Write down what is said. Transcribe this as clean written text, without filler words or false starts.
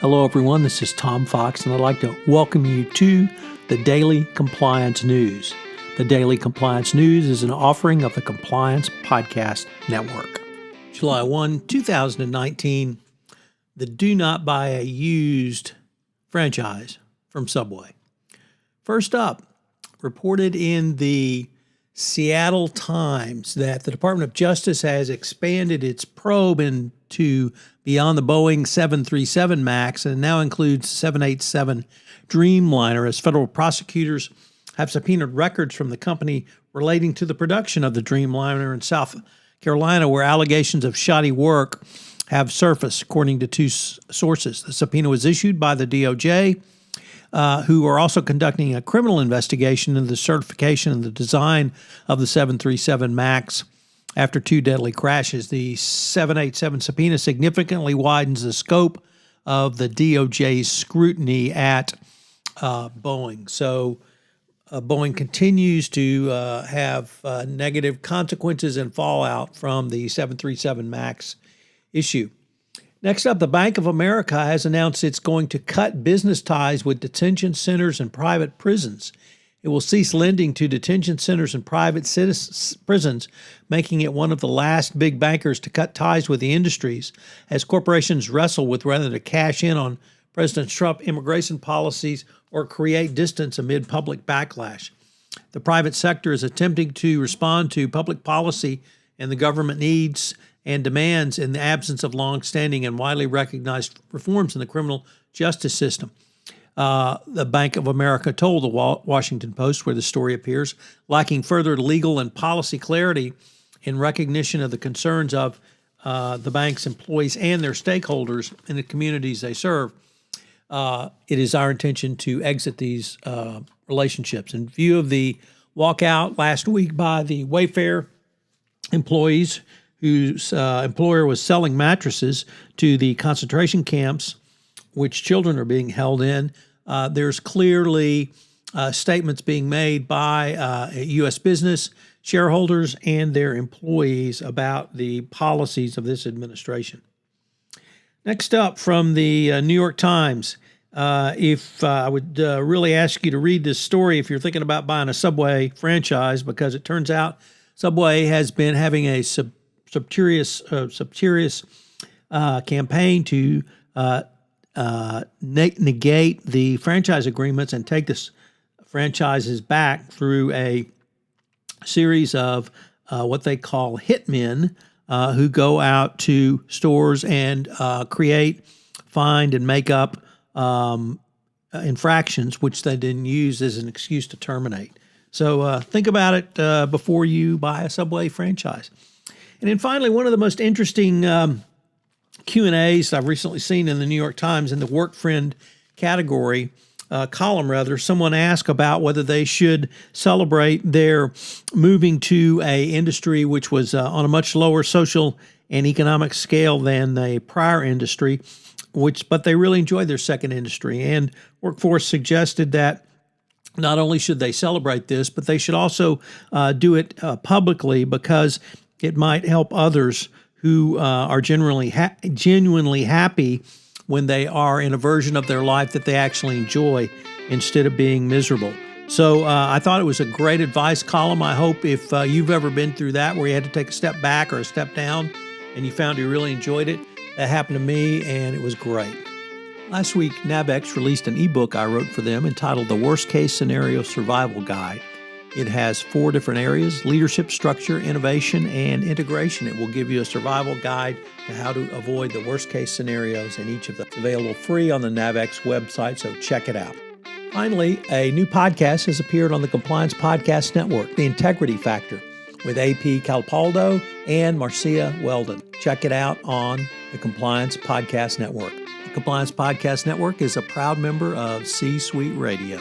Hello, everyone. This is Tom Fox, and I'd like to welcome you to the Daily Compliance News. The Daily Compliance News is an offering of the Compliance Podcast Network. July 1, 2019, the Do Not Buy a Used franchise from Subway. First up, reported in the Seattle Times that the Department of Justice has expanded its probe into beyond the Boeing 737 MAX and now includes 787 Dreamliner as federal prosecutors have subpoenaed records from the company relating to the production of the Dreamliner in South Carolina, where allegations of shoddy work have surfaced, according to two sources. The subpoena was issued by the DOJ, who are also conducting a criminal investigation into the certification and the design of the 737 MAX after two deadly crashes. The 787 subpoena significantly widens the scope of the DOJ's scrutiny at Boeing. So Boeing continues to have negative consequences and fallout from the 737 MAX issue. Next up, the Bank of America has announced it's going to cut business ties with detention centers and private prisons. It will cease lending to detention centers and private prisons, making it one of the last big bankers to cut ties with the industries as corporations wrestle with whether to cash in on President Trump's immigration policies or create distance amid public backlash. The private sector is attempting to respond to public policy and the government needs and demands in the absence of long-standing and widely recognized reforms in the criminal justice system. The Bank of America told the Washington Post, where the story appears, lacking further legal and policy clarity in recognition of the concerns of the bank's employees and their stakeholders in the communities they serve. It is our intention to exit these relationships. In view of the walkout last week by the Wayfair employees whose employer was selling mattresses to the concentration camps which children are being held in, there's clearly statements being made by U.S. business, shareholders, and their employees about the policies of this administration. Next up, from the New York Times, if I would really ask you to read this story if you're thinking about buying a Subway franchise, because it turns out Subway has been having a subterraneous campaign to negate the franchise agreements and take the franchises back through a series of what they call hitmen who go out to stores and create, find, and make up infractions, which they then use as an excuse to terminate. So think about it before you buy a Subway franchise. And then finally, one of the most interesting Q&As I've recently seen in the New York Times in the work friend category, column, someone asked about whether they should celebrate their moving to a industry which was on a much lower social and economic scale than the prior industry, but they really enjoyed their second industry. And Workforce suggested that not only should they celebrate this, but they should also do it publicly, because it might help others who are genuinely happy when they are in a version of their life that they actually enjoy instead of being miserable. So I thought it was a great advice column. I hope if you've ever been through that, where you had to take a step back or a step down and you found you really enjoyed it, that happened to me and it was great. Last week, NAVX released an ebook I wrote for them entitled The Worst Case Scenario Survival Guide. It has 4 different areas: leadership, structure, innovation, and integration. It will give you a survival guide to how to avoid the worst case scenarios in each of them. It's available free on the NAVX website, so check it out. Finally, a new podcast has appeared on the Compliance Podcast Network, The Integrity Factor, with AP Calpaldo and Marcia Weldon. Check it out on the Compliance Podcast Network. The Compliance Podcast Network is a proud member of C-Suite Radio.